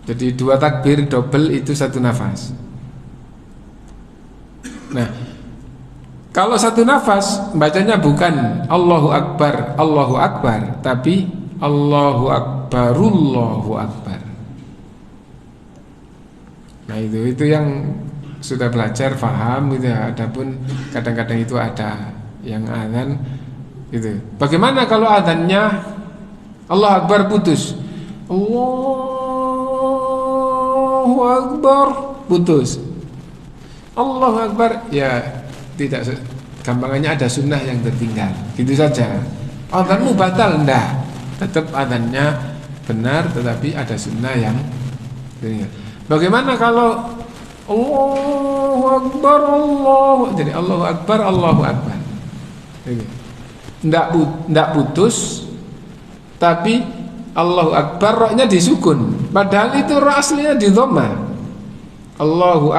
Jadi dua takbir double itu satu nafas. Nah, kalau satu nafas bacanya bukan Allahu Akbar, tapi Allahu Akbar. Nah itu yang sudah belajar paham gitu ya. Adapun kadang-kadang itu ada yang adzan gitu. Bagaimana kalau adzannya Allahu Akbar putus? Allahu Akbar putus. Allahu Akbar ya tidak, gampangannya ada sunnah yang tertinggal. Gitu saja. Adzanmu batal enggak? Tetap adzannya benar, tetapi ada sunnah yang tertinggal. Bagaimana kalau Allahu Akbar jadi Allahu Akbar. Enggak putus, tapi Allahu Akbar roknya disukun, padahal itu rok aslinya di dhamma. Allahu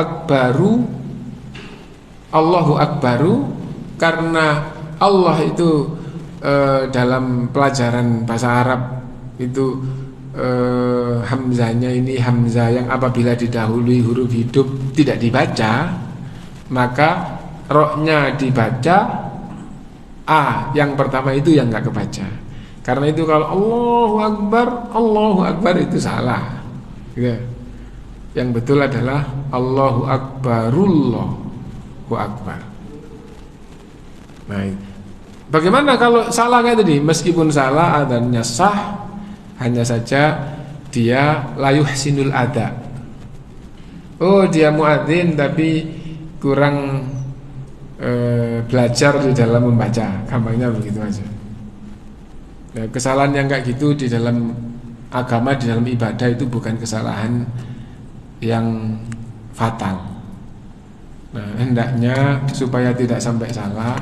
Akbaru karena Allah itu dalam pelajaran bahasa Arab itu hamzahnya ini hamzah yang apabila didahului huruf hidup tidak dibaca, maka roknya dibaca, a yang pertama itu yang nggak kebaca. Karena itu kalau Allahu Akbar itu salah gitu. Yang betul adalah Allahu Akbarullahu Akbar. Nah, bagaimana kalau salah kayak tadi? Meskipun salah adzannya sah, hanya saja dia la yuhsinul ada. Oh, dia muadzin tapi kurang belajar di dalam membaca, gampangnya begitu aja. Nah, kesalahan yang kayak gitu di dalam agama, di dalam ibadah itu bukan kesalahan yang fatal. Nah, hendaknya supaya tidak sampai salah,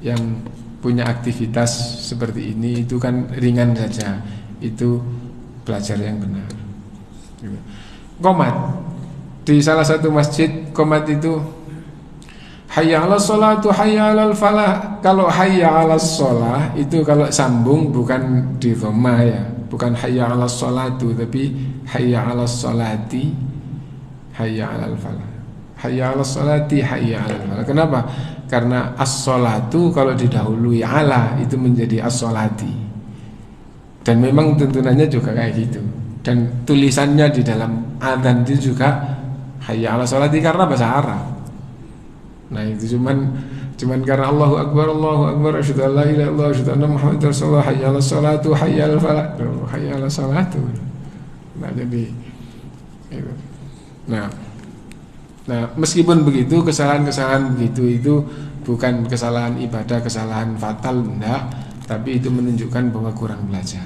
yang punya aktivitas seperti ini itu kan ringan saja, itu belajar yang benar. Qomat di salah satu masjid, qomat itu hayya 'alas sholatu hayya 'alal falah. Kalau hayya 'alas sholah itu kalau sambung bukan di dhamma ya, bukan hayya 'alas sholatu, tapi hayya 'alas sholati hayya 'alal falah. Hayya 'alas sholati hayya 'alal falah. Kenapa? Karena as-sholatu kalau didahului ala itu menjadi as-sholati. Dan memang tuntunannya juga kayak gitu. Dan tulisannya di dalam adzan itu juga hayya 'ala sholati karena bahasa Arab. Nah itu cuman karena Allahu Akbar asyhadu an la ilaha illallah asyhadu anna Muhammadar Rasulullah hayya 'alas sholatu hayya 'alal falah hayya 'alas sholatu. Nah jadi itu. Nah meskipun begitu kesalahan begitu itu bukan kesalahan ibadah, kesalahan fatal, enggak, tapi itu menunjukkan bahwa kurang belajar.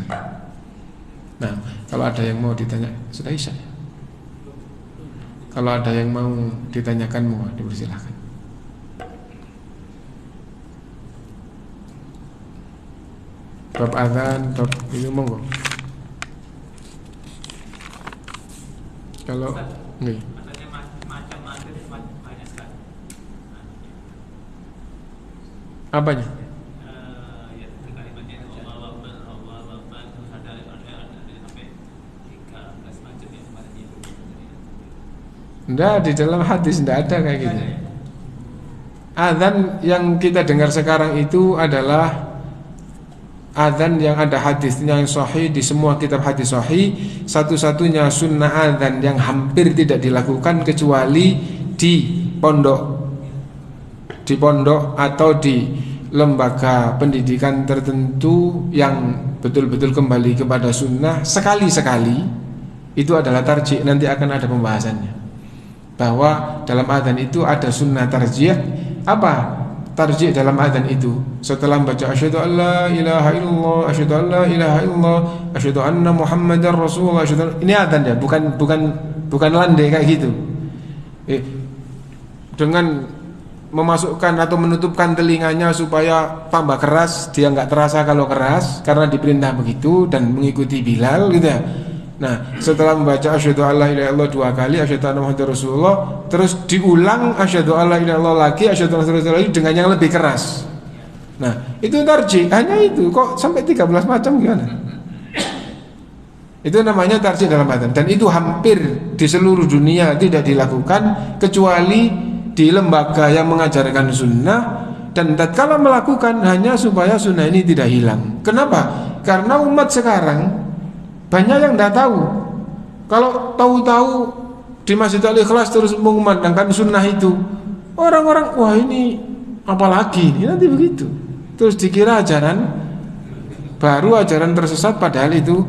Nah kalau ada yang mau ditanya, sudah isya ya? Kalau ada yang mau ditanyakan, mau dipersilahkan. Bab azan, bab ini monggo. Kalau nggih. Apanya? Enggak, di dalam hadis enggak ada kayak gitu. Azan yang kita dengar sekarang itu adalah azan yang ada hadisnya yang sahih di semua kitab hadis sahih. Satu-satunya sunnah azan yang hampir tidak dilakukan kecuali di pondok atau di lembaga pendidikan tertentu yang betul-betul kembali kepada sunnah sekali-sekali, itu adalah tarjih. Nanti akan ada pembahasannya bahwa dalam azan itu ada sunnah tarjih. Apa tarjih dalam azan itu? Setelah membaca asyhadu an la ilaha illallah asyhadu an la ilaha illallah asyhadu anna Muhammadar Rasulullah, ini azan ya, bukan landai kayak gitu. Dengan memasukkan atau menutupkan telinganya supaya tambah keras, dia nggak terasa kalau keras karena diperintah begitu dan mengikuti Bilal gitu ya. Nah setelah membaca asyhadu an la ilaha illallah 2 kali, asyhadu anna Muhammadar Rasulullah, terus diulang asyhadu an la ilaha illallah lagi, asyhadu anna Muhammadar Rasulullah dengan yang lebih keras. Nah itu tarjih, hanya itu. Kok sampai 13 macam gimana? Itu namanya tarjih dalam azan. Dan itu hampir di seluruh dunia tidak dilakukan kecuali di lembaga yang mengajarkan sunnah, dan tatkala melakukan hanya supaya sunnah ini tidak hilang. Kenapa? Karena umat sekarang banyak yang tidak tahu. Kalau tahu-tahu di Masjid Al-Ikhlas terus mengumandangkan sunnah itu, orang-orang wah ini apalagi ini, nanti begitu. Terus dikira ajaran baru, ajaran tersesat, padahal itu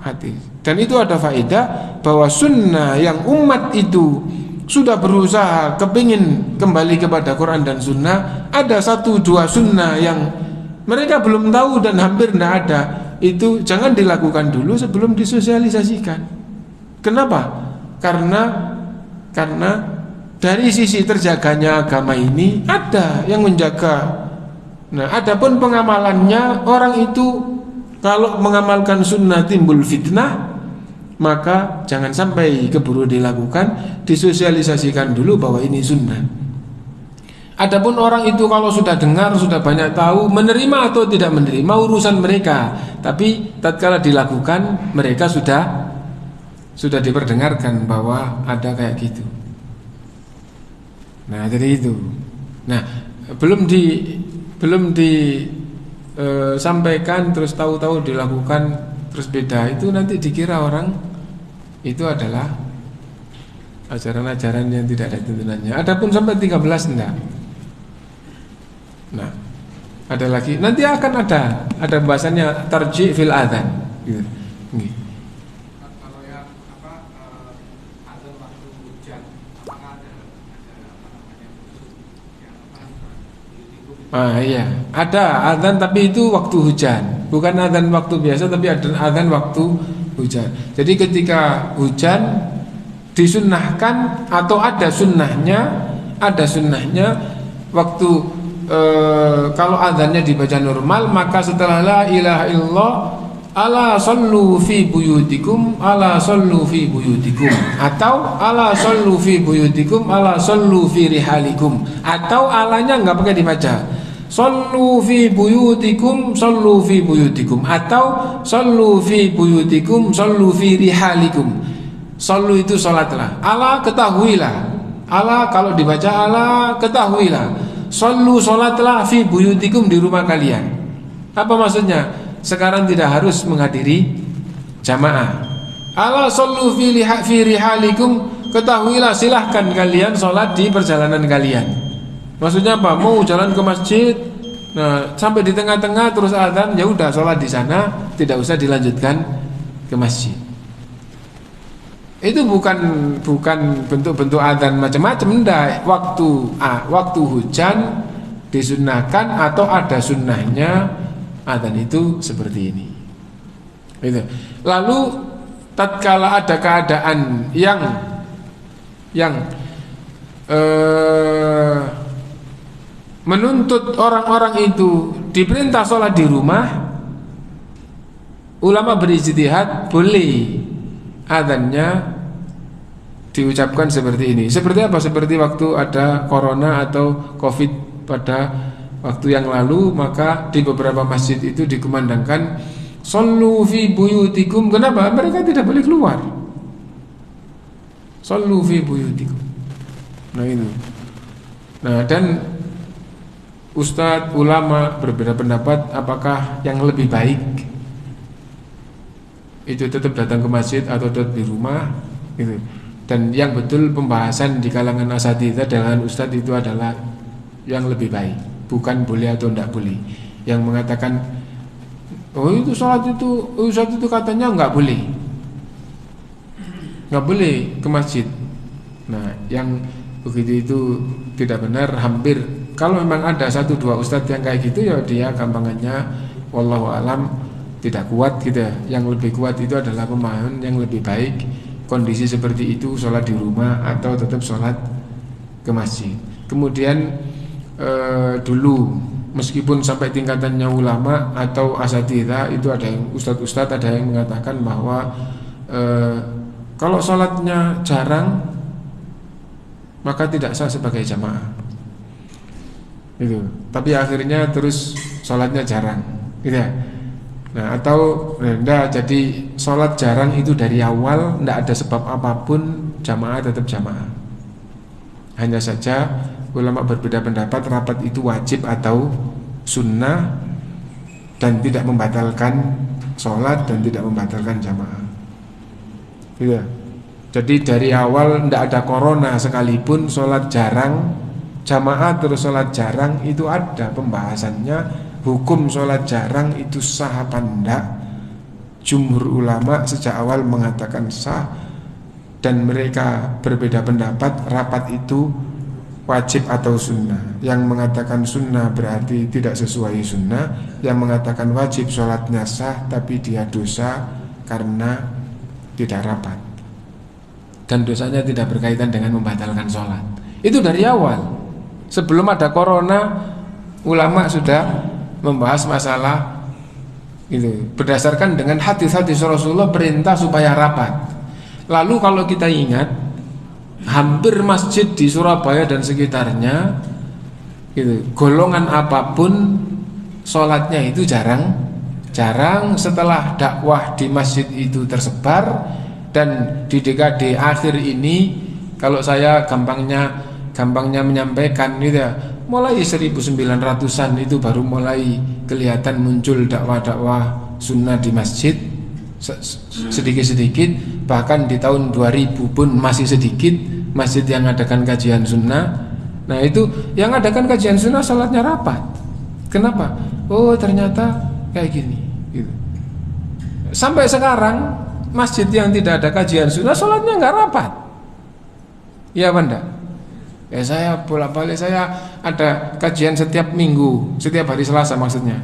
hadis. Dan itu ada faedah bahwa sunnah yang umat itu sudah berusaha kepingin kembali kepada Quran dan sunnah, ada 1-2 sunnah yang mereka belum tahu dan hampir tidak ada, itu jangan dilakukan dulu sebelum disosialisasikan. Kenapa? Karena dari sisi terjaganya agama ini ada yang menjaga. Nah, adapun pengamalannya, orang itu kalau mengamalkan sunnah timbul fitnah, maka jangan sampai keburu dilakukan, disosialisasikan dulu bahwa ini sunnah. Adapun orang itu kalau sudah dengar, sudah banyak tahu, menerima atau tidak menerima urusan mereka, tapi tatkala dilakukan mereka sudah diperdengarkan bahwa ada kayak gitu. Nah jadi itu. Nah belum disampaikan terus tahu-tahu dilakukan terus beda, itu nanti dikira orang itu adalah ajaran-ajaran yang tidak ada tuntunannya. Adapun sampai 13 enggak. Nah, ada lagi, nanti akan ada bahasannya tarjih fil adzan gitu. Kalau yang adzan waktu hujan, apakah ada iya, ada adzan tapi itu waktu hujan, bukan adzan waktu biasa, tapi ada adzan waktu hujan. Jadi ketika hujan disunnahkan atau ada sunnahnya waktu kalau adzannya dibaca normal, maka setelah la ilaha illallah ala sallu fi buyutikum ala sallu fi buyutikum, atau ala sallu fi buyutikum ala sallu fi rihalikum, atau alanya enggak pakai dibaca, sallu fi buyutikum sallu fi buyutikum, atau sallu fi buyutikum sallu fi rihalikum. Sallu itu salatlah, ala ketahuilah, ala kalau dibaca ala ketahuilah, sallu salatlah fi buyutikum di rumah kalian. Apa maksudnya? Sekarang tidak harus menghadiri jamaah. Ala sallu fi rihalikum, ketahuilah silahkan kalian sholat di perjalanan kalian. Maksudnya apa? Mau jalan ke masjid, nah sampai di tengah-tengah terus adzan, ya udah sholat di sana, tidak usah dilanjutkan ke masjid. Itu bukan bentuk-bentuk adzan macam-macam, enggak. Waktu hujan disunnahkan atau ada sunnahnya adzan itu seperti ini. Itu. Lalu tatkala ada keadaan yang menuntut orang-orang itu diperintah sholat di rumah, ulama berijtihad boleh adzannya diucapkan seperti ini. Seperti apa? Seperti waktu ada corona atau covid pada waktu yang lalu, maka di beberapa masjid itu dikumandangkan shollu fi buyutikum. Kenapa? Mereka tidak boleh keluar. Shollu fi buyutikum. Nah itu. Nah, dan ustadz, ulama berbeda pendapat apakah yang lebih baik itu tetap datang ke masjid atau tetap di rumah gitu. Dan yang betul pembahasan di kalangan asatidz dengan ustadz itu adalah yang lebih baik, bukan boleh atau tidak boleh. Yang mengatakan oh itu sholat itu ustadz itu katanya nggak boleh ke masjid. Nah yang begitu itu tidak benar. Hampir kalau memang ada 1-2 ustadz yang kayak gitu, ya dia gampangannya wallahu alam tidak kuat gitu ya. Yang lebih kuat itu adalah pemahaman yang lebih baik. Kondisi seperti itu sholat di rumah atau tetap sholat ke masjid. Kemudian dulu meskipun sampai tingkatannya ulama atau asatidz itu ada yang ustadz ada yang mengatakan bahwa kalau sholatnya jarang maka tidak sah sebagai jamaah itu. Tapi akhirnya terus sholatnya jarang gitu ya. Nah atau enggak, jadi sholat jarang itu dari awal enggak ada sebab apapun, jamaah tetap jamaah. Hanya saja ulama berbeda pendapat rapat itu wajib atau sunnah, dan tidak membatalkan sholat dan tidak membatalkan jamaah gitu. Jadi dari awal tidak ada corona sekalipun sholat jarang, jamaah terus sholat jarang, itu ada pembahasannya. Hukum sholat jarang itu sah apa enggak? Jumhur ulama sejak awal mengatakan sah, dan mereka berbeda pendapat rapat itu wajib atau sunnah. Yang mengatakan sunnah berarti tidak sesuai sunnah. Yang mengatakan wajib sholatnya sah tapi dia dosa karena tidak rapat, dan dosanya tidak berkaitan dengan membatalkan sholat. Itu dari awal. Sebelum ada corona, ulama sudah membahas masalah itu berdasarkan dengan hadis-hadis Rasulullah perintah supaya rapat. Lalu kalau kita ingat, hampir masjid di Surabaya dan sekitarnya gitu, golongan apapun sholatnya itu jarang. Setelah dakwah di masjid itu tersebar, dan di dekade akhir ini kalau saya gampangnya menyampaikan gitu ya, mulai 1900-an itu baru mulai kelihatan muncul dakwah-dakwah sunnah di masjid sedikit-sedikit. Bahkan di tahun 2000 pun masih sedikit masjid yang adakan kajian sunnah. Nah itu yang adakan kajian sunnah salatnya rapat. Kenapa? Oh ternyata kayak gini gitu. Sampai sekarang masjid yang tidak ada kajian sunnah salatnya nggak rapat. Iya apa enggak? Ya saya bolak-balik, saya ada kajian setiap minggu, setiap hari Selasa maksudnya,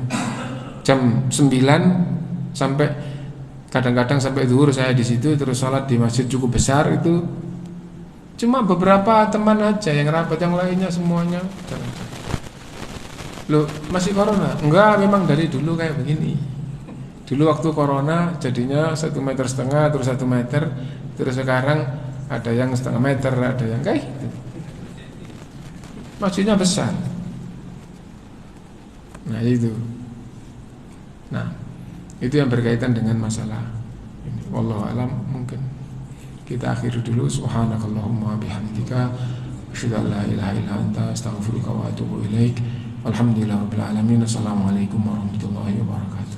jam 9 sampai kadang-kadang sampai zuhur saya di situ, terus sholat di masjid cukup besar itu. Cuma beberapa teman aja yang rapat, yang lainnya semuanya jarang. Loh masih corona? Enggak, memang dari dulu kayak begini. Dulu waktu corona jadinya 1,5 meter terus 1 meter, terus sekarang ada yang 0,5 meter, ada yang kayak gitu. Masjidnya besar. Nah itu. Nah itu yang berkaitan dengan masalah ini. Wallahu alam. Mungkin kita akhiri dulu. Subhanakallahumma bihamdika asyhadu an la ilaha illa anta astaghfiruka wa atubu ilaik. Alhamdulillahirabbil alamin. Assalamualaikum warahmatullahi wabarakatuh.